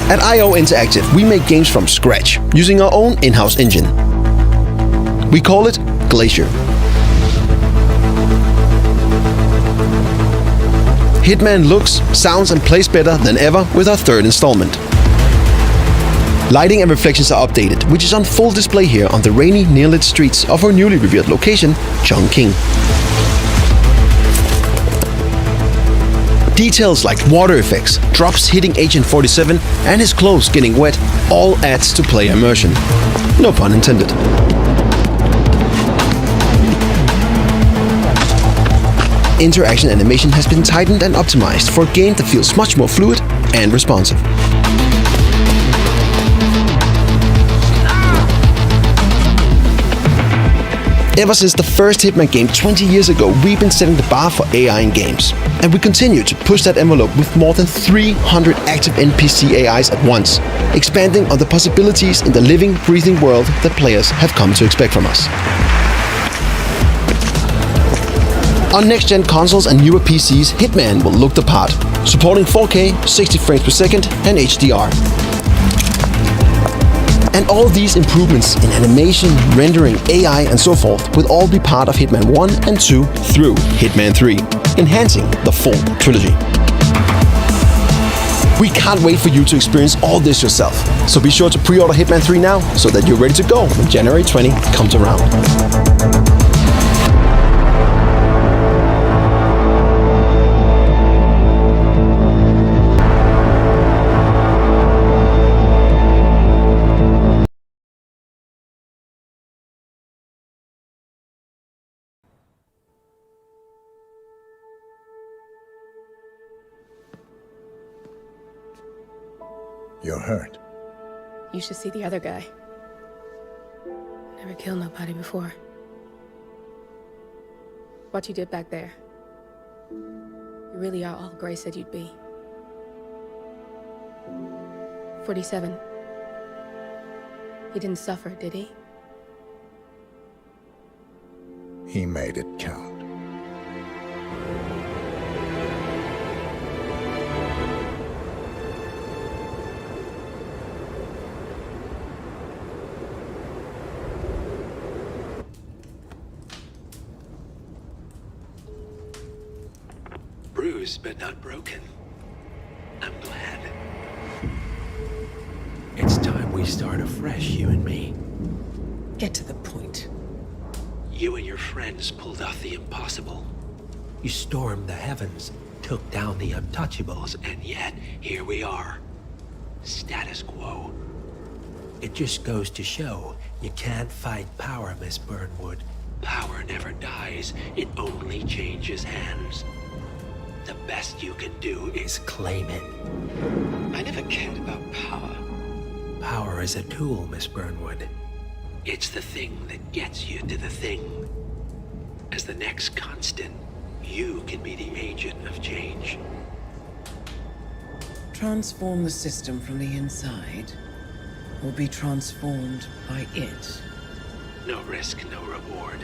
At IO Interactive, we make games from scratch, using our own in-house engine. We call it Glacier. Hitman looks, sounds and plays better than ever with our third installment. Lighting and reflections are updated, which is on full display here on the rainy, near-lit streets of our newly revealed location, Chongqing. Details like water effects, drops hitting Agent 47 and his clothes getting wet all adds to player immersion. No pun intended. Interaction animation has been tightened and optimized for a game that feels much more fluid and responsive. Ever since the first Hitman game 20 years ago, we've been setting the bar for AI in games. And we continue to push that envelope with more than 300 active NPC AIs at once, expanding on the possibilities in the living, breathing world that players have come to expect from us. On next-gen consoles and newer PCs, Hitman will look the part, supporting 4K, 60 frames per second and HDR. And all these improvements in animation, rendering, AI and so forth will all be part of Hitman 1 and 2 through Hitman 3, enhancing the full trilogy. We can't wait for you to experience all this yourself, so be sure to pre-order Hitman 3 now so that you're ready to go when January 20 comes around. You're hurt. You should see the other guy. Never killed nobody before. What you did back there. You really are all Gray said you'd be. 47. He didn't suffer, did he? He made it count. Bruised but not broken. I'm glad. It's time we start afresh, you and me. Get to the point. You and your friends pulled off the impossible. You stormed the heavens, took down the untouchables, and yet here we are. Status quo. It just goes to show you can't fight power, Miss Burnwood. Power never dies, it only changes hands. The best you can do is claim it. I never cared about power. Power is a tool, Miss Burnwood. It's the thing that gets you to the thing. As the next constant, you can be the agent of change. Transform the system from the inside, or be transformed by it. No risk, no reward.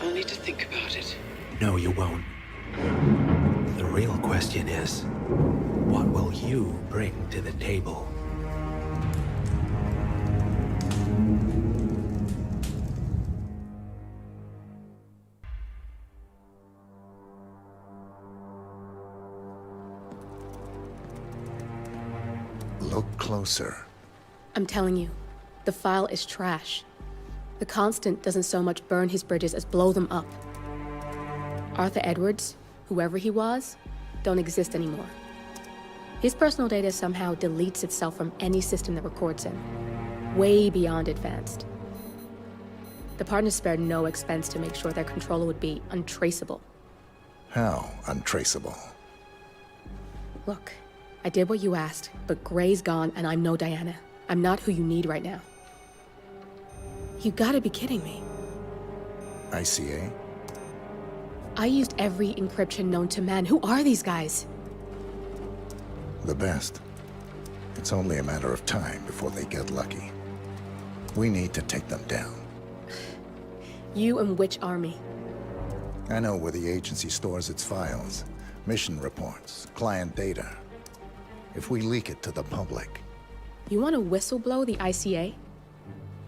I'll need to think about it. No, you won't. The real question is, what will you bring to the table? Look closer. I'm telling you, the file is trash. The Constant doesn't so much burn his bridges as blow them up. Arthur Edwards, whoever he was, don't exist anymore. His personal data somehow deletes itself from any system that records him. Way beyond advanced. The partners spared no expense to make sure their controller would be untraceable. How untraceable? Look, I did what you asked, but Gray's gone and I'm no Diana. I'm not who you need right now. You gotta be kidding me. ICA? I used every encryption known to man. Who are these guys? The best. It's only a matter of time before they get lucky. We need to take them down. You and which army? I know where the agency stores its files. Mission reports, client data. if we leak it to the public. You want to whistleblow the ICA?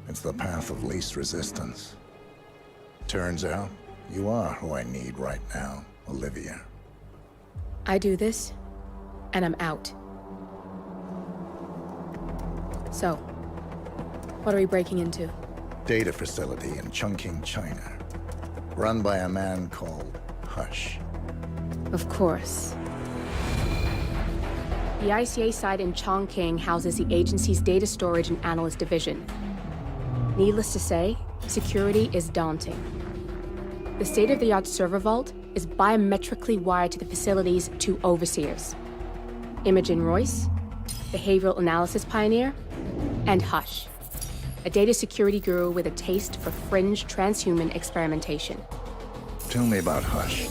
It's the path of least resistance. Turns out, you are who I need right now, Olivia. I do this, and I'm out. So, what are we breaking into? Data facility in Chongqing, China. Run by a man called Hush. Of course. The ICA site in Chongqing houses the agency's data storage and analyst division. Needless to say, security is daunting. The state-of-the-art server vault is biometrically wired to the facility's two overseers: Imogen Royce, behavioral analysis pioneer, and Hush, a data security guru with a taste for fringe transhuman experimentation. Tell me about Hush.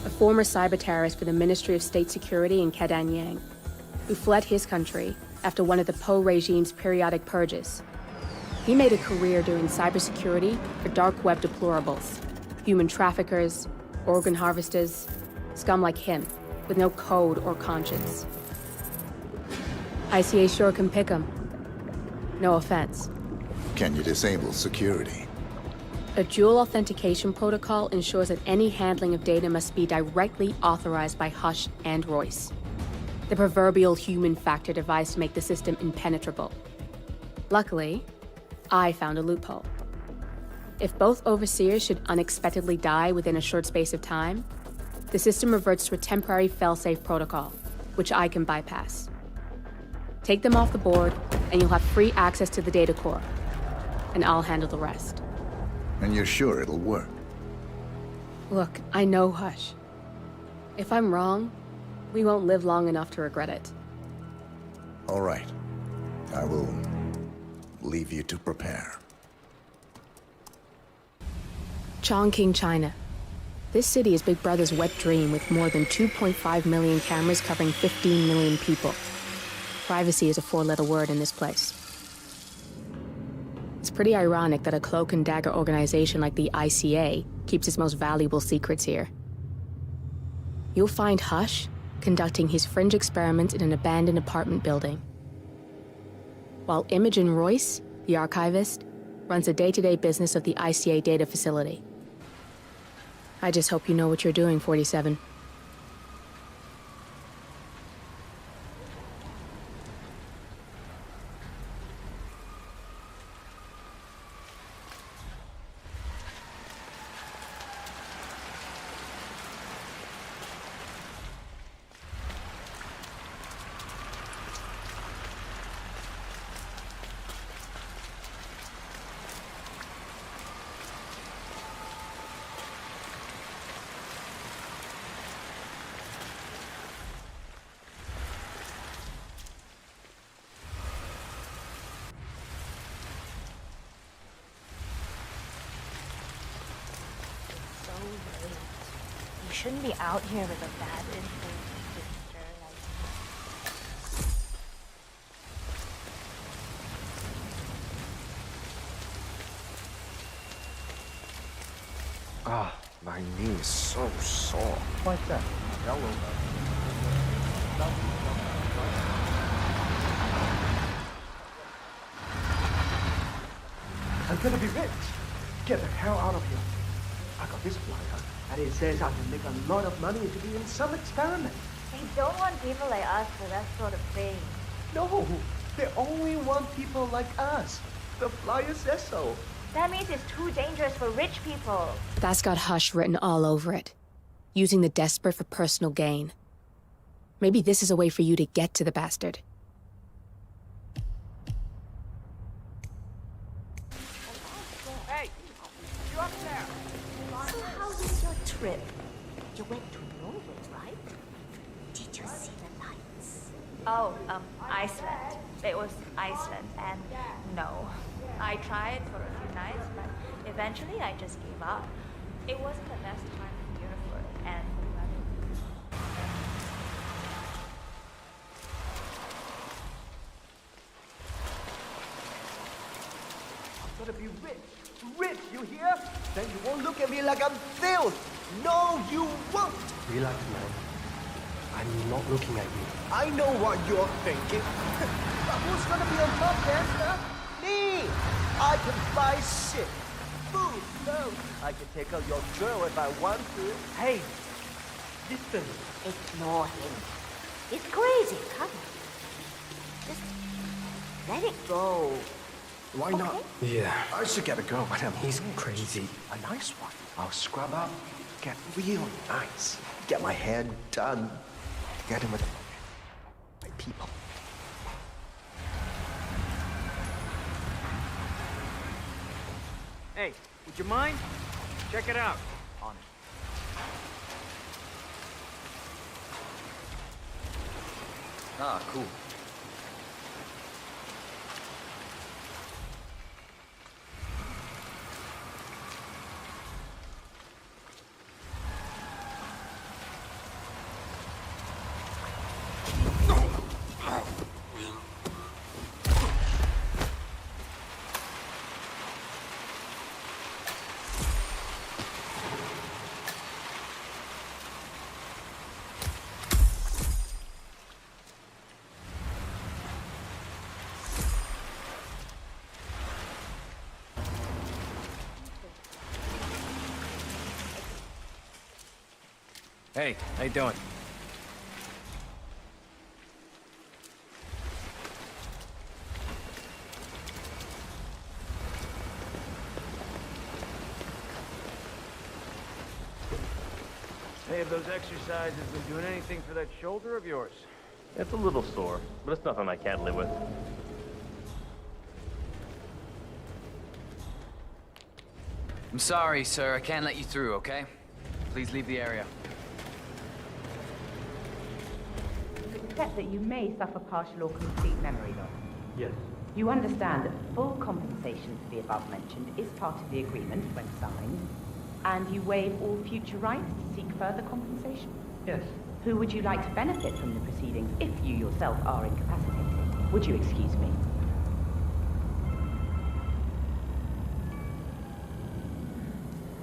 A former cyber terrorist for the Ministry of State Security in Kadanyang, who fled his country after one of the Po regime's periodic purges. He made a career doing cybersecurity for dark web deplorables, human traffickers, organ harvesters, scum like him, with no code or conscience. ICA sure can pick 'em. No offense. Can you disable security? A dual authentication protocol ensures that any handling of data must be directly authorized by Hush and Royce, the proverbial human factor device to make the system impenetrable. Luckily, I found a loophole. If both overseers should unexpectedly die within a short space of time, the system reverts to a temporary fail-safe protocol, which I can bypass. Take them off the board, and you'll have free access to the data core, and I'll handle the rest. And you're sure it'll work? Look, I know Hush. If I'm wrong, we won't live long enough to regret it. All right. I will leave you to prepare. Chongqing, China. This city is Big Brother's wet dream with more than 2.5 million cameras covering 15 million people. Privacy is a four-letter word in this place. It's pretty ironic that a cloak and dagger organization like the ICA keeps its most valuable secrets here. You'll find Hush conducting his fringe experiments in an abandoned apartment building, while Imogen Royce, the archivist, runs the day-to-day business of the ICA data facility. I just hope you know what you're doing, 47. You shouldn't be out here with a bad influence sister like Ah, my knee is so sore. Like that. Yellow. I'm gonna be rich. Get the hell out of here. I got this flyer, and it says I can make a lot of money to be in some experiment. they don't want people like us for that sort of thing. No, they only want people like us. The flyer says so. That means it's too dangerous for rich people. That's got Hush written all over it, using the desperate for personal gain. Maybe this is a way for you to get to the bastard. Hey, you up there? So how was your trip? You went to Norway, right? Did you see the lights? Oh, Iceland. It was Iceland, and no. I tried for a few nights, but eventually I just gave up. It wasn't the best time of year for it, and I'm gonna be rich. Rich, you hear? Then you won't look at me like I'm filth. No, you won't. Relax, man. I'm not looking at you. I know what you're thinking. But who's gonna be on top then, huh? Me! I can buy shit. Food, no. I can take out your girl if I want to. Hey! Listen! Ignore him. He's crazy, come on. Just let it go. Why not? Yeah. I should get a go, but He's crazy. a nice one. I'll scrub up, get real nice, get my hair done, get him with my people. Hey, would you mind? Check it out. On it. Ah, cool. Hey, how you doing? Hey, have those exercises been doing anything for that shoulder of yours? It's a little sore, but it's nothing I can't live with. I'm sorry, sir. I can't let you through, okay? Please leave the area. Except that you may suffer partial or complete memory loss. Yes. You understand that full compensation for the above mentioned is part of the agreement when signed, and you waive all future rights to seek further compensation? Yes. Who would you like to benefit from the proceedings if you yourself are incapacitated? Would you excuse me?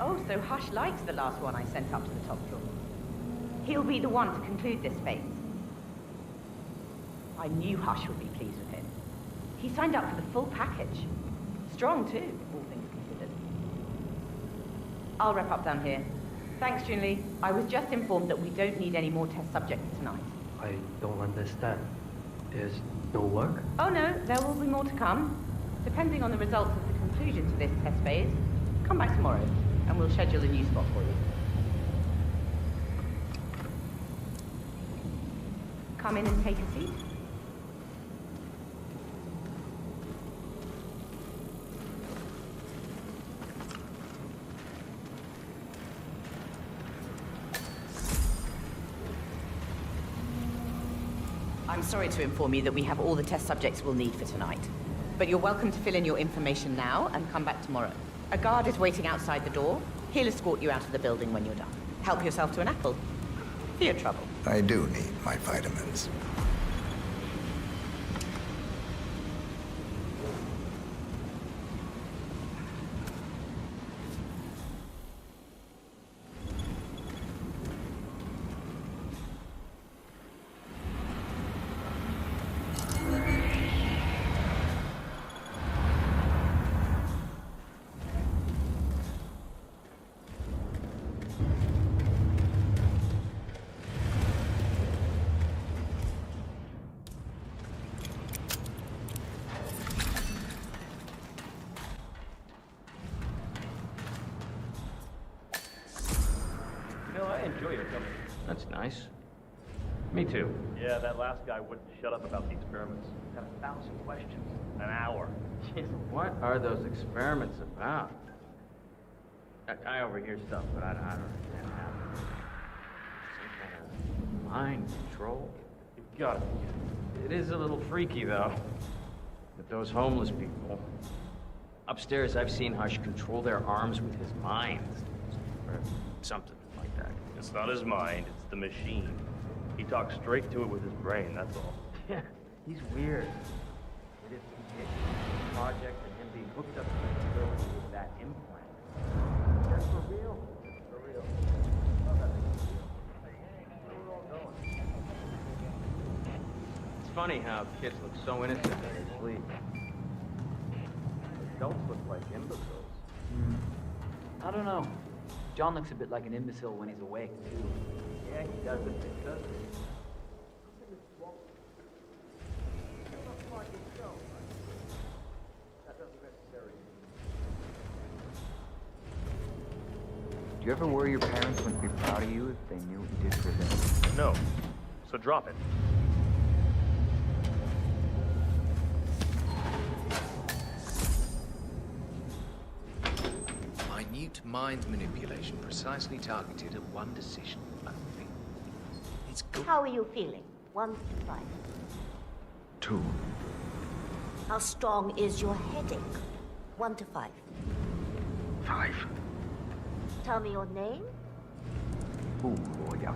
Oh, so Hush likes the last one I sent up to the top floor. He'll be the one to conclude this phase. I knew Hush would be pleased with him. He signed up for the full package. Strong, too, all things considered. I'll wrap up down here. Thanks, Junli. I was just informed that we don't need any more test subjects tonight. I don't understand. There's no work? Oh, no, there will be more to come. Depending on the results of the conclusion to this test phase, come back tomorrow, and we'll schedule a new spot for you. Come in and take a seat. I'm sorry to inform you that we have all the test subjects we'll need for tonight. But you're welcome to fill in your information now and come back tomorrow. A guard is waiting outside the door. He'll escort you out of the building when you're done. Help yourself to an apple. For your trouble. I do need my vitamins. That's nice. Me too. Yeah, that last guy wouldn't shut up about the experiments. Got 1,000 questions. An hour. What are those experiments about? I overhear stuff, but I don't understand how. Some kind of mind control? You've got it. It is a little freaky, though. With those homeless people. Upstairs, I've seen Hush control their arms with his mind. Or something like that. It's not his mind, it's the machine. He talks straight to it with his brain, that's all. Yeah, he's weird. It is the project and him being hooked up to the facility with that implant. That's for real. For real. Oh, that's for real. Hey, where are we all going? funny how kids look so innocent when they sleep. Adults look like imbeciles. I don't know. John looks a bit like an imbecile when he's awake, too. Yeah, he does it. He does it. Do you ever worry your parents wouldn't be proud of you if they knew what you did for them? No. So drop it. Minute mind manipulation precisely targeted at one decision only. It's good. How are you feeling? 1 to 5. 2. How strong is your headache? 1 to 5. 5. Tell me your name. 不罗阳.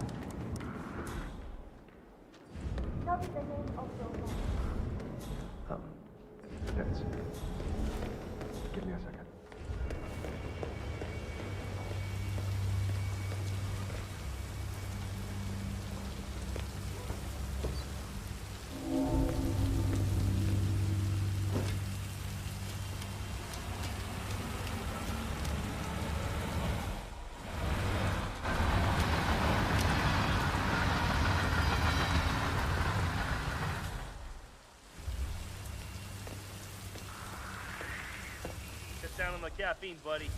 Tell me the name of your mom. Yes. Give me a second. Down on the caffeine, buddy.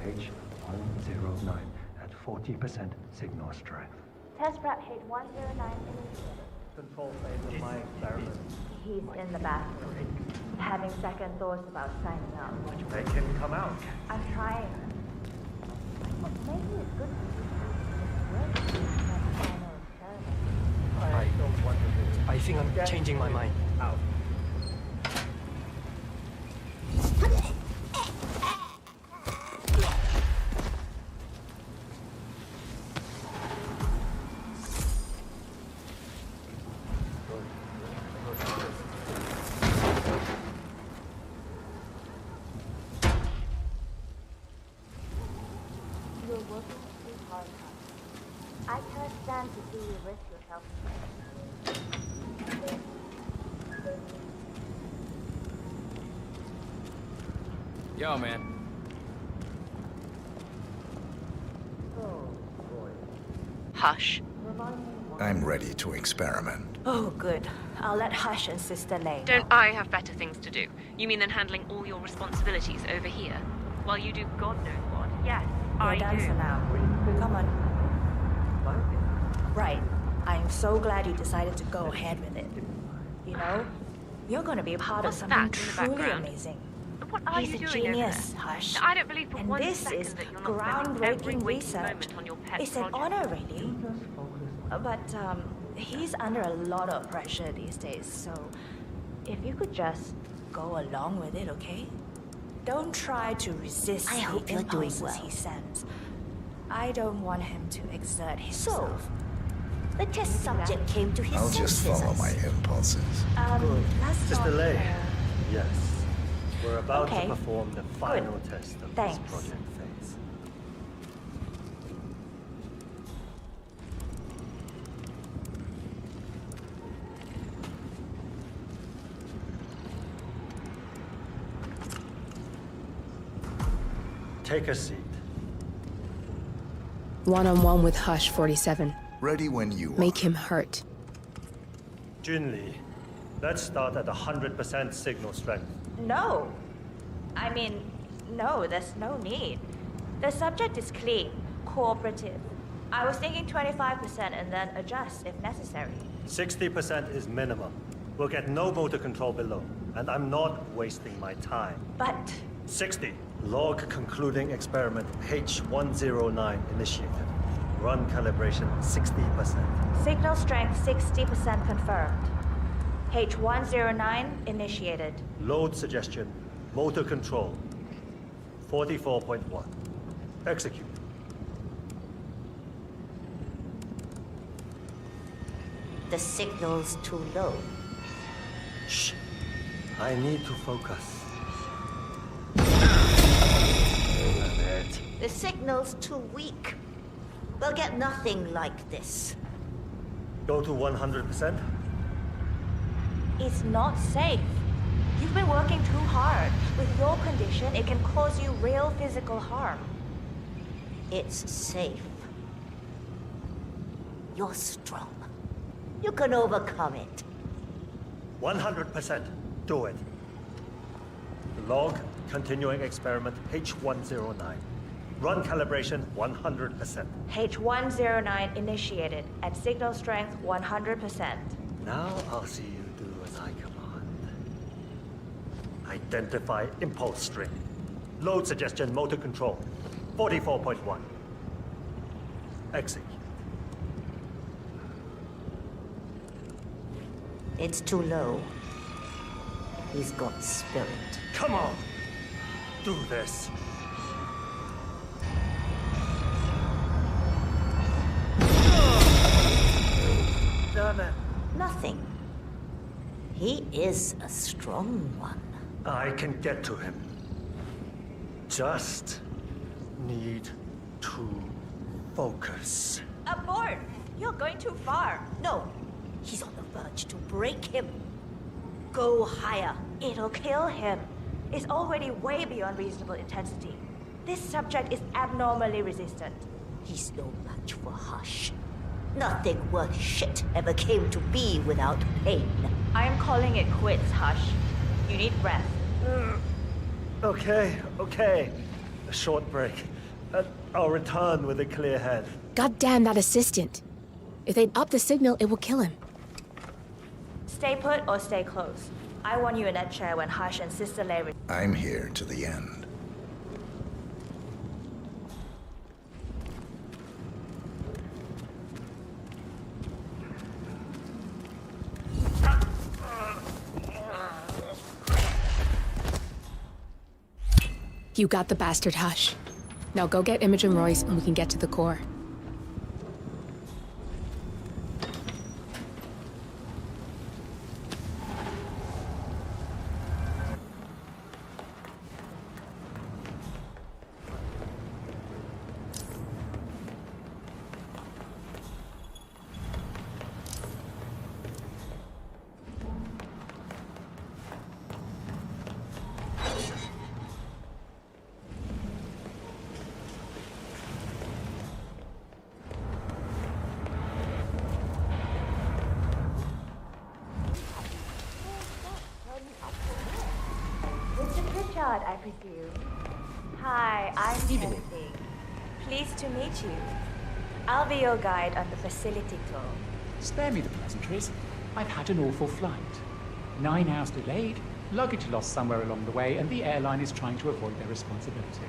Page 109 at 40% signal strength. Test prep page 109 initiated. Control phase of my experiment. He's in the bathroom, having second thoughts about signing up. Make him come out. I'm trying. Maybe it's good for you to do that final experiment. I don't want to do it. I think I'm changing my mind. Out. You're working too hard, huh? I can't stand to see you risk yourself. Yo, man. Oh, boy. Hush. I'm ready to experiment. Oh, good. I'll let Hush and Sister Lay. Don't I have better things to do? You mean than handling all your responsibilities over here? While you do God knows what? Yes, We're done for now. Come on. Right. I'm so glad you decided to go ahead with it. You know, you're going to be a part What's of that something in the truly background? amazing. What are He's you a doing over genius, there? Hush. I don't believe for And one this second is that you're not spending every groundbreaking waking research. moment on your pet It's an project. honor, really. But he's under a lot of pressure these days, so if you could just go along with it, okay? Don't try to resist I hope the you're doing impulses well. he sends. I don't want him to exert himself. So, the test subject came to his I'll just senses. follow my impulses. Good. That's Sister not Lay. fair. Yes. We're about Okay. to perform the final test of Thanks. this project phase. Take a seat. One-on-one with Hush 47. Ready when you are. Make him hurt. Junli, let's start at 100% signal strength. No. I mean, no, there's no need. The subject is clean. cooperative. I was thinking 25% and then adjust if necessary. 60% is minimum. We'll get no motor control below, and I'm not wasting my time. But 60. Log concluding experiment H109 initiated. Run calibration 60%. signal strength 60% confirmed. H109 initiated. Load suggestion, motor control 44.1. Execute. The signal's too low. Shh. I need to focus. The signal's too weak. We'll get nothing like this. Go to 100%? It's not safe. You've been working too hard. With your condition, it can cause you real physical harm. It's safe. You're strong. You can overcome it. 100%. Do it. Log continuing experiment H109. Run calibration 100%. H109 initiated at signal strength 100%. Now I'll see you do as I command. Identify impulse string. Load suggestion motor control 44.1. Execute. It's too low. He's got spirit. Come on! Do this. Damn it. Nothing. He is a strong one. I can get to him. Just need to focus. Abort! You're going too far. No. He's on the verge to break him. Go higher. It'll kill him. It's already way beyond reasonable intensity. This subject is abnormally resistant. He's no match for Hush. Nothing worth shit ever came to be without pain. I'm calling it quits, Hush. You need breath. Okay. A short break. I'll return with a clear head. God damn that assistant. If they'd up the signal, it will kill him. Stay put or stay close. I want you in that chair when Hush and Sister Lay... I'm here to the end. You got the bastard, Hush. Now go get Imogen Royce and we can get to the core. I presume. Hi, I'm Chongqing. Pleased to meet you. I'll be your guide on the facility tour. Spare me the pleasantries. I've had an awful flight. 9 hours delayed, luggage lost somewhere along the way, and the airline is trying to avoid their responsibility.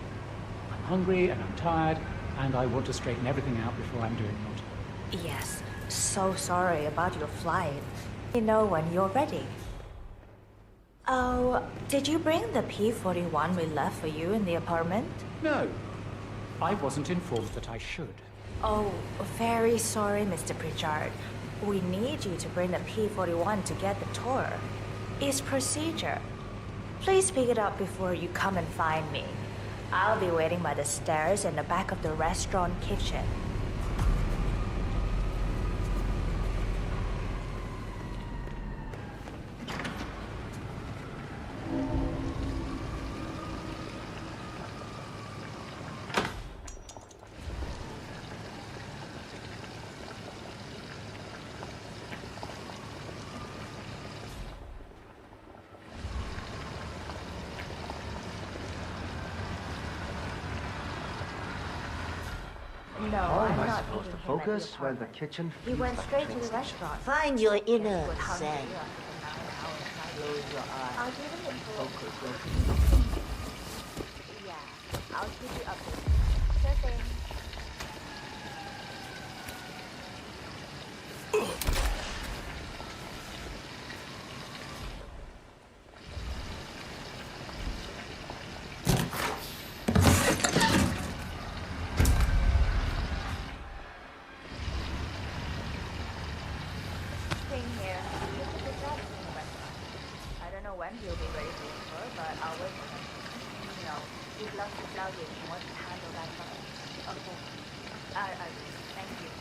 I'm hungry and I'm tired, and I want to straighten everything out before I'm doing more. Yes, so sorry about your flight. You know when you're ready. Oh, did you bring the P-41 we left for you in the apartment? No. I wasn't informed that I should. Oh, very sorry, Mr. Pritchard. We need you to bring the P-41 to get the tour. It's procedure. Please pick it up before you come and find me. I'll be waiting by the stairs in the back of the restaurant kitchen. am I supposed to focus when the kitchen He feels went like straight a to the train station? restaurant. Find your inner zen. Close your eyes. I'll give him the Focus, focus. Yeah, I'll keep you updated. Sure thing. Staying here. This is the job in the restaurant. I don't know when he'll be ready to tour, but I'll wait for him. You know, he'd love to tell you and wants to handle that first. Okay. Thank you.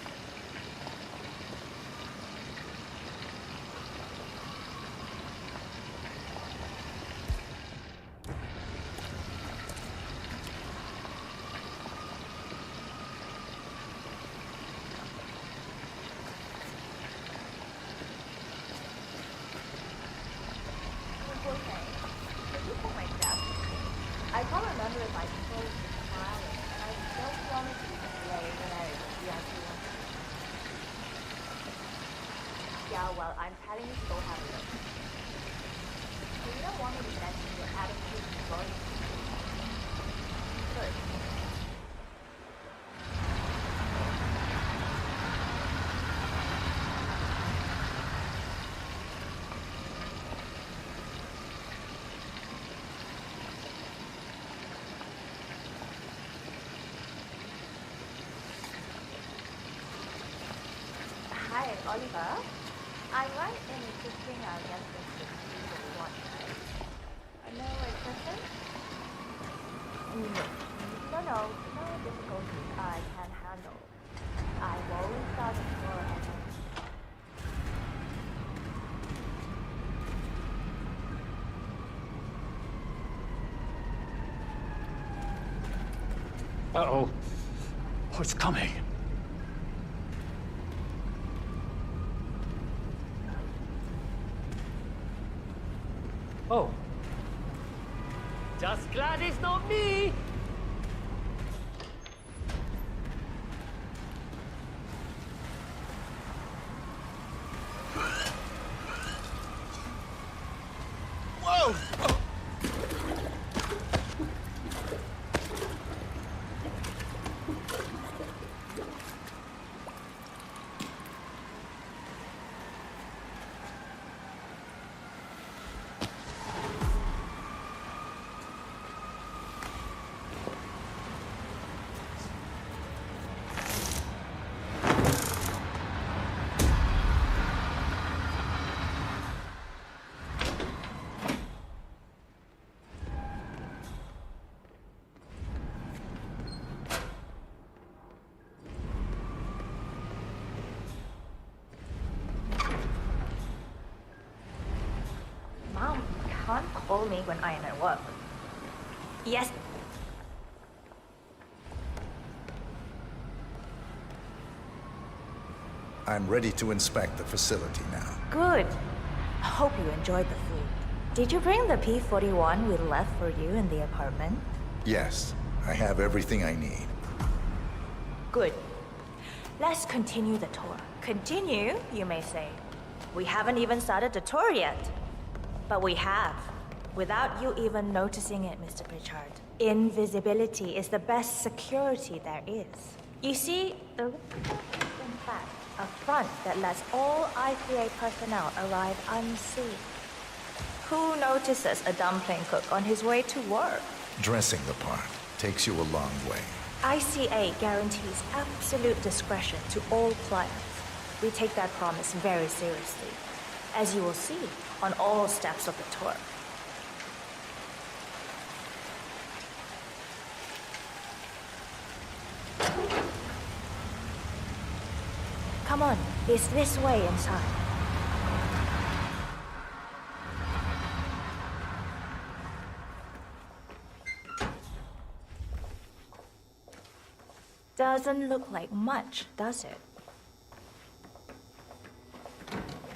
I can't remember if I told you smiling, and I just wanted to display when I actually want to. Yeah, well, I'm telling you to go have a look. So you don't want me to mention your attitude and voice? Good. Hi, Oliver. I went in assisting our guest list for one, right? No exception? No difficulties I can handle. I've always thought it for Uh-oh. Oh, it's coming. Oh. Just glad it's not me! Whoa! Mom, you can't call me when I'm at work. Yes. I'm ready to inspect the facility now. Good. I hope you enjoyed the food. Did you bring the P-41 we left for you in the apartment? Yes, I have everything I need. Good. Let's continue the tour. Continue, you may say. We haven't even started the tour yet. But we have. Without you even noticing it, Mr. Pritchard. Invisibility is the best security there is. You see, the in fact, a front that lets all IPA personnel arrive unseen. Who notices a dumpling cook on his way to work? Dressing the part takes you a long way. ICA guarantees absolute discretion to all clients. We take that promise very seriously, as you will see on all steps of the tour. Come on, it's this way inside. Doesn't look like much, does it?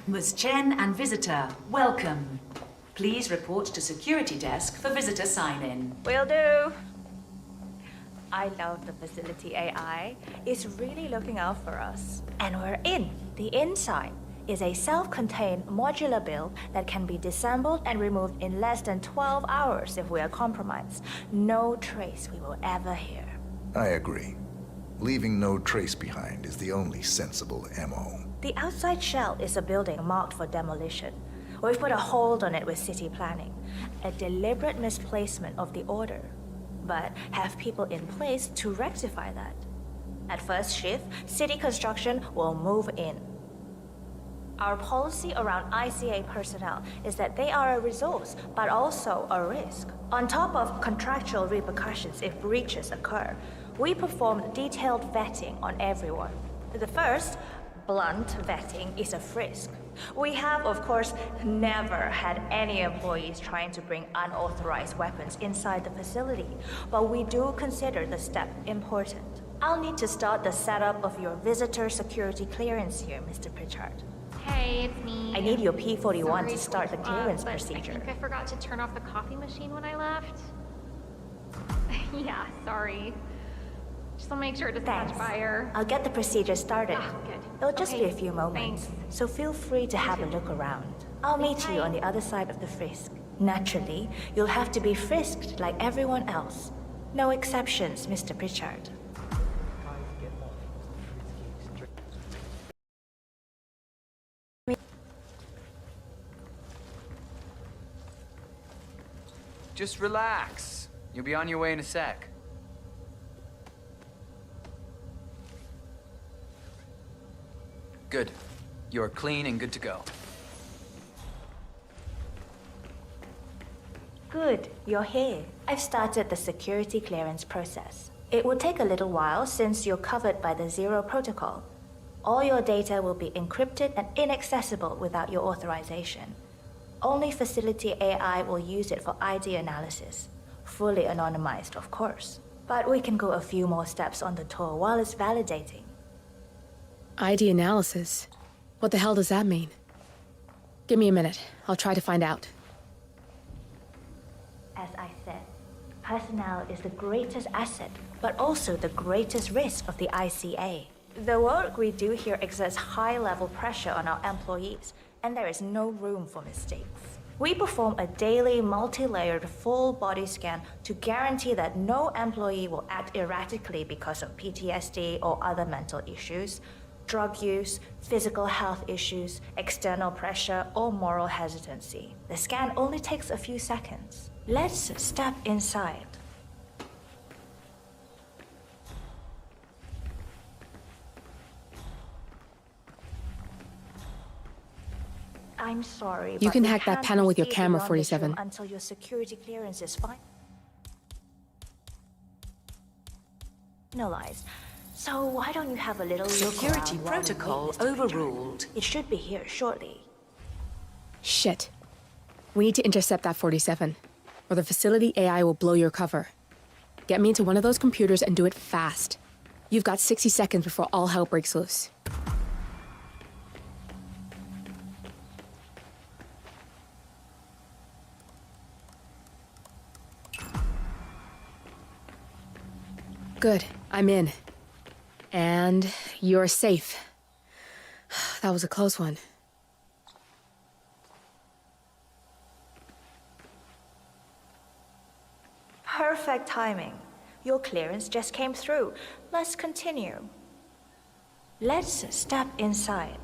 Ms. Chen and visitor, welcome. Please report to security desk for visitor sign-in. Will do. I love the facility AI. It's really looking out for us. And we're in. The inside is a self-contained modular build that can be disassembled and removed in less than 12 hours if we are compromised. No trace we will ever hear. I agree. Leaving no trace behind is the only sensible MO. The outside shell is a building marked for demolition. We've put a hold on it with city planning. A deliberate misplacement of the order. But have people in place to rectify that. At first shift, city construction will move in. Our policy around ICA personnel is that they are a resource, but also a risk. On top of contractual repercussions if breaches occur, we perform detailed vetting on everyone. The first, blunt vetting, is a frisk. We have, of course, never had any employees trying to bring unauthorized weapons inside the facility, but we do consider the step important. I'll need to start the setup of your visitor security clearance here, Mr. Pritchard. Hey, it's me. I need your P-41 Sorry to start the clearance but procedure. I think I forgot to turn off the coffee machine when I left. Yeah, sorry. Just want to make sure it doesn't catch fire. I'll get the procedure started. Good. It'll just Okay, be a few moments, thanks. so feel free to have a look around. I'll meet you on the other side of the frisk. Naturally, you'll have to be frisked like everyone else. No exceptions, Mr. Pritchard. Just relax. You'll be on your way in a sec. Good. You're clean and good to go. Good, you're here. I've started the security clearance process. It will take a little while since you're covered by the Zero Protocol. All your data will be encrypted and inaccessible without your authorization. Only facility AI will use it for ID analysis. Fully anonymized, of course. But we can go a few more steps on the tour while it's validating. ID analysis? What the hell does that mean? Give me a minute. I'll try to find out. As I said, personnel is the greatest asset, but also the greatest risk of the ICA. The work we do here exerts high-level pressure on our employees, and there is no room for mistakes. We perform a daily multi-layered full body scan to guarantee that no employee will act erratically because of PTSD or other mental issues, drug use, physical health issues, external pressure, or moral hesitancy. The scan only takes a few seconds. Let's step inside. I'm sorry, You but can we hack that can't panel with your proceed camera, beyond this 47. room until your security clearance is finalized. So why don't you have a little look Security around while we protocol wait, Mr. Pritchard? overruled. It should be here shortly. Shit. We need to intercept that 47, or the facility AI will blow your cover. Get me into one of those computers and do it fast. You've got 60 seconds before all hell breaks loose. Good, I'm in. And you're safe. That was a close one. Perfect timing. Your clearance just came through. Let's continue. Let's step inside.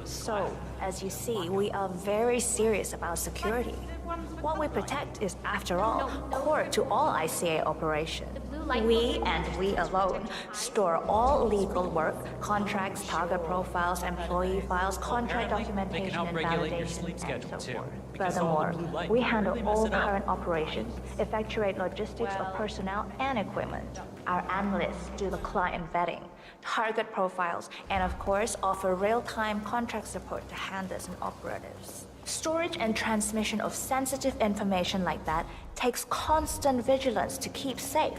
So, as you see, we are very serious about security. What we protect is, after all, core to all ICA operations. We, and we alone, store all legal work, contracts, target profiles, employee files, contract documentation, and validation, and so forth. Furthermore, we handle all current operations, effectuate logistics of personnel and equipment. Our analysts do the client vetting, target profiles, and of course, offer real-time contract support to handlers and operatives. Storage and transmission of sensitive information like that takes constant vigilance to keep safe.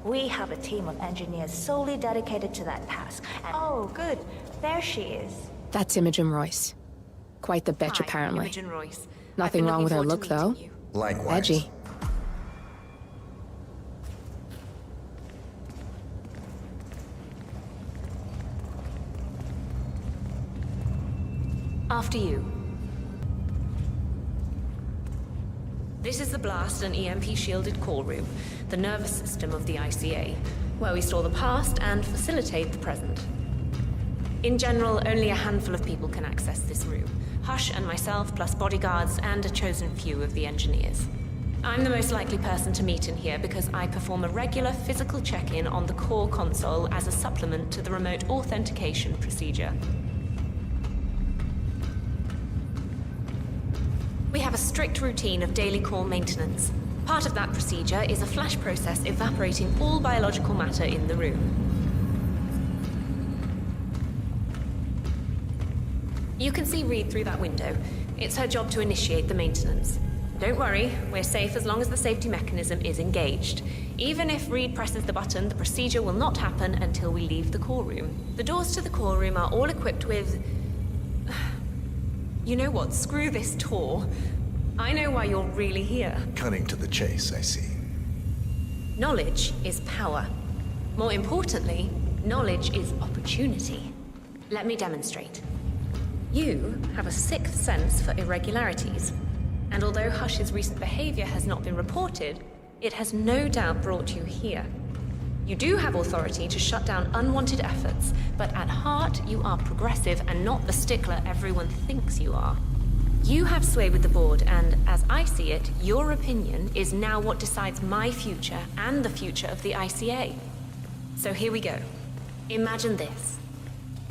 We have a team of engineers solely dedicated to that task. And oh, good. There she is. That's Imogen Royce. Quite the bitch, Hi, apparently. Imogen Royce. Nothing wrong with her look, though. Likewise. Edgy. After you. This is the blast and EMP-shielded core room, the nervous system of the ICA, where we store the past and facilitate the present. In general, only a handful of people can access this room. Hush and myself, plus bodyguards and a chosen few of the engineers. I'm the most likely person to meet in here because I perform a regular physical check-in on the core console as a supplement to the remote authentication procedure. We have a strict routine of daily core maintenance. Part of that procedure is a flash process evaporating all biological matter in the room. You can see Reed through that window. It's her job to initiate the maintenance. Don't worry, we're safe as long as the safety mechanism is engaged. Even if Reed presses the button, the procedure will not happen until we leave the core room. The doors to the core room are all equipped with... You know what? Screw this tour. I know why you're really here. Cutting to the chase, I see. Knowledge is power. More importantly, knowledge is opportunity. Let me demonstrate. You have a sixth sense for irregularities. And although Hush's recent behavior has not been reported, it has no doubt brought you here. You do have authority to shut down unwanted efforts, but at heart you are progressive and not the stickler everyone thinks you are. You have sway with the board, and as I see it, your opinion is now what decides my future and the future of the ICA. So here we go. Imagine this.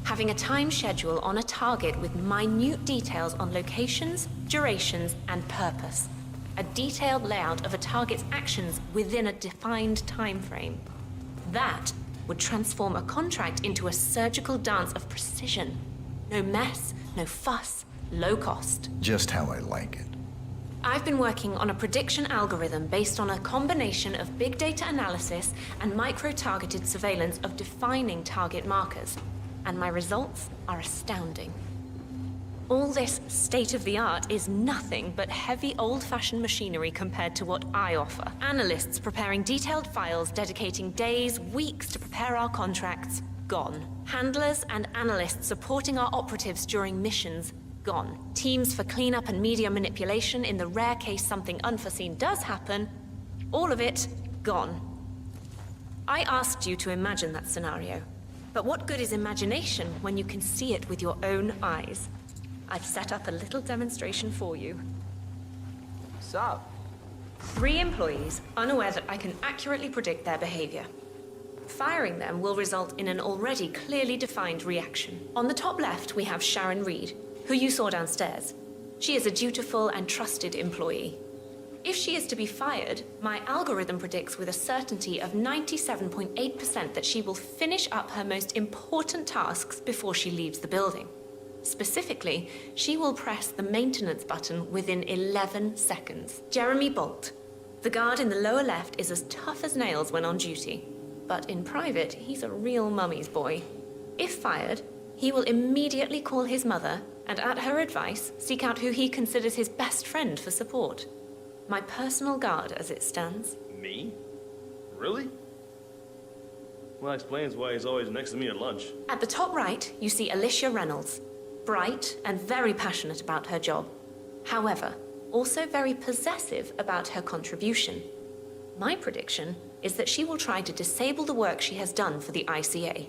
Having a time schedule on a target with minute details on locations, durations, and purpose. A detailed layout of a target's actions within a defined time frame. That would transform a contract into a surgical dance of precision. No mess, no fuss, low cost. Just how I like it. I've been working on a prediction algorithm based on a combination of big data analysis and micro-targeted surveillance of defining target markers. And my results are astounding. All this state-of-the-art is nothing but heavy old-fashioned machinery compared to what I offer. Analysts preparing detailed files dedicating days, weeks to prepare our contracts, gone. Handlers and analysts supporting our operatives during missions, gone. Teams for cleanup and media manipulation in the rare case something unforeseen does happen, all of it, gone. I asked you to imagine that scenario. But what good is imagination when you can see it with your own eyes? I've set up a little demonstration for you. What's up? 3 employees, unaware that I can accurately predict their behavior. Firing them will result in an already clearly defined reaction. On the top left, we have Sharon Reed, who you saw downstairs. She is a dutiful and trusted employee. If she is to be fired, my algorithm predicts with a certainty of 97.8% that she will finish up her most important tasks before she leaves the building. Specifically, she will press the maintenance button within 11 seconds. Jeremy Bolt. The guard in the lower left is as tough as nails when on duty. But in private, he's a real mummy's boy. If fired, he will immediately call his mother and, at her advice, seek out who he considers his best friend for support. My personal guard, as it stands. Me? Really? Well, that explains why he's always next to me at lunch. At the top right, you see Alicia Reynolds. Bright and very passionate about her job. However, also very possessive about her contribution. My prediction is that she will try to disable the work she has done for the ICA.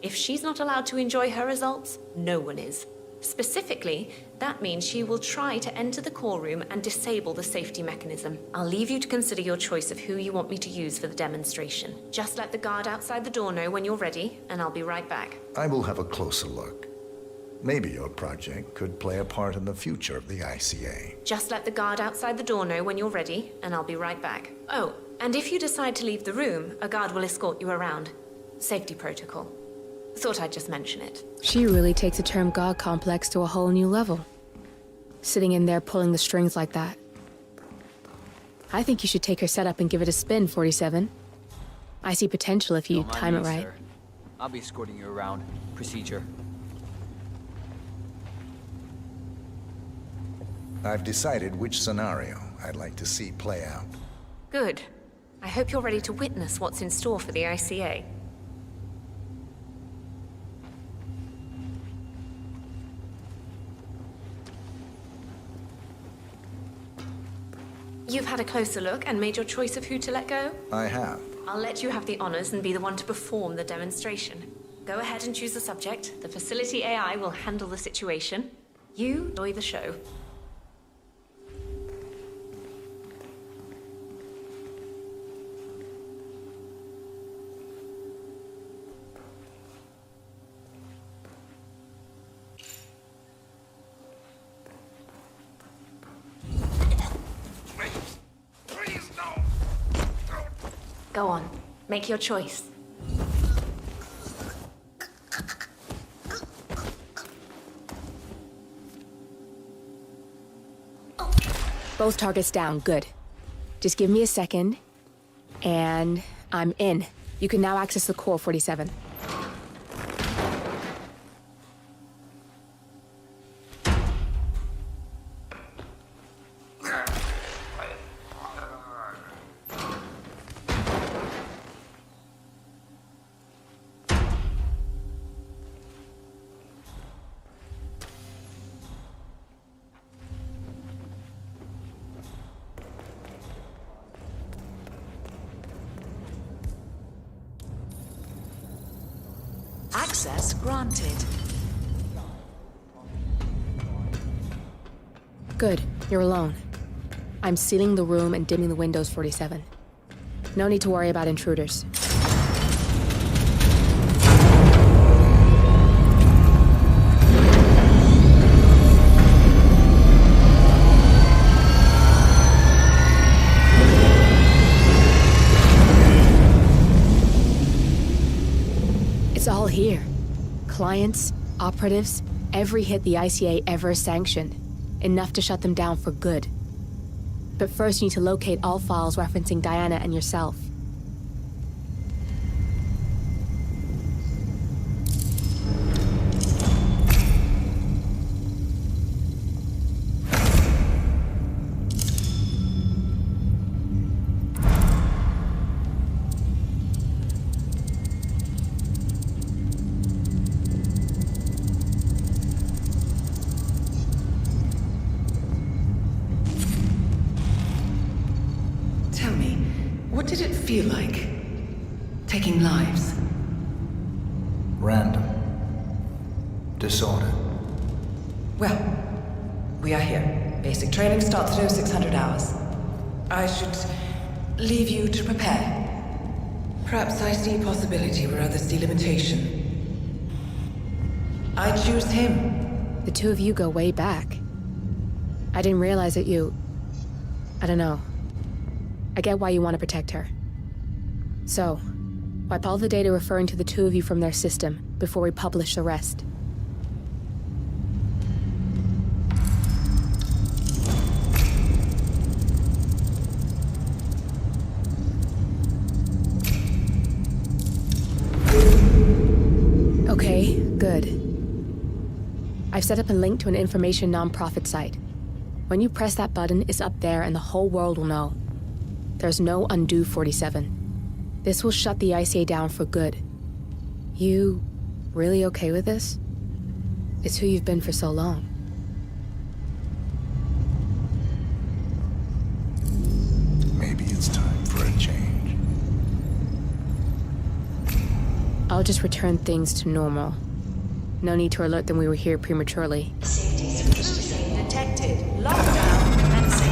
If she's not allowed to enjoy her results, no one is. Specifically, that means she will try to enter the core room and disable the safety mechanism. I'll leave you to consider your choice of who you want me to use for the demonstration. Just let the guard outside the door know when you're ready, and I'll be right back. I will have a closer look. Maybe your project could play a part in the future of the ICA. Just let the guard outside the door know when you're ready, and I'll be right back. Oh, and if you decide to leave the room, a guard will escort you around. Safety protocol. Thought I'd just mention it. She really takes the term God complex to a whole new level. Sitting in there pulling the strings like that. I think you should take her setup and give it a spin, 47. I see potential if you time it right. Sir. I'll be escorting you around. Procedure. I've decided which scenario I'd like to see play out. Good. I hope you're ready to witness what's in store for the ICA. You've had a closer look and made your choice of who to let go? I have. I'll let you have the honors and be the one to perform the demonstration. Go ahead and choose the subject. The facility AI will handle the situation. You enjoy the show. Go on, make your choice. Both targets down, good. Just give me a second, and I'm in. You can now access the core 47. Access granted. Good, you're alone. I'm sealing the room and dimming the windows 47. No need to worry about intruders. It's all here. Clients, operatives, every hit the ICA ever sanctioned. Enough to shut them down for good. But first you need to locate all files referencing Diana and yourself. What did it feel like? Taking lives? Random. Disorder. Well, we are here. Basic training starts at 0600 hours. I should leave you to prepare. Perhaps I see possibility where others see limitation. I choose him. The two of you go way back. I didn't realize that you... I don't know. I get why you want to protect her. So, wipe all the data referring to the two of you from their system before we publish the rest. Okay, good. I've set up a link to an information non-profit site. When you press that button, it's up there and the whole world will know. There's no undo 47. This will shut the ICA down for good. You really okay with this? It's who you've been for so long. Maybe it's time for a change. I'll just return things to normal. No need to alert them we were here prematurely. Detected. Lockdown commencing.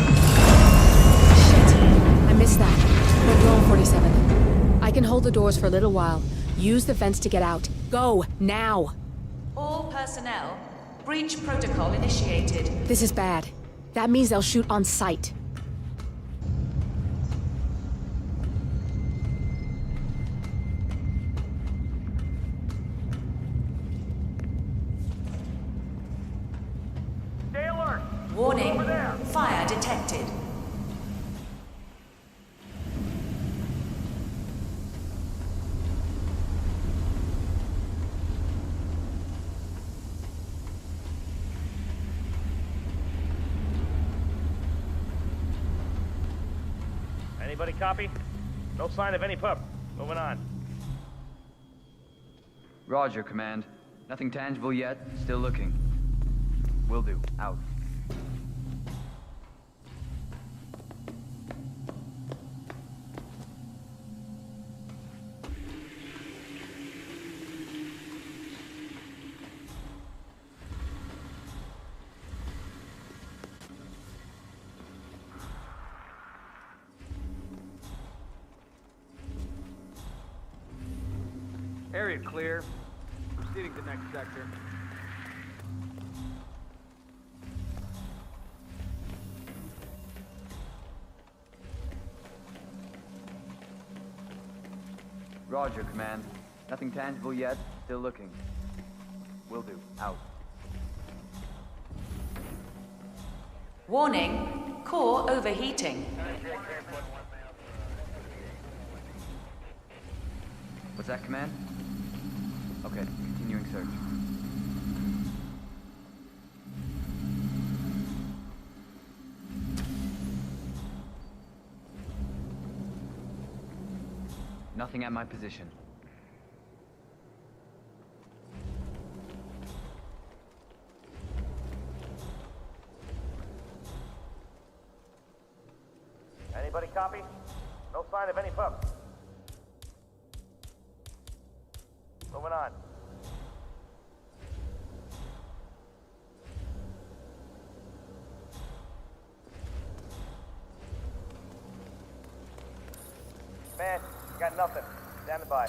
I missed that. We're blown 47. I can hold the doors for a little while. Use the vents to get out. Go, now! All personnel. Breach protocol initiated. This is bad. That means they'll shoot on sight. Stay alert! Warning. Fire detected. Anybody copy? No sign of any pup. Moving on. Roger, Command. Nothing tangible yet. Still looking. Will do. Out. Area clear. Proceeding to next sector. Roger, Command. Nothing tangible yet. Still looking. Will do. Out. Warning, core overheating. What's that, Command? Okay, continuing search. Nothing at my position. Anybody copy? No sign of any pups. Moving on. Man, got nothing. Standing by.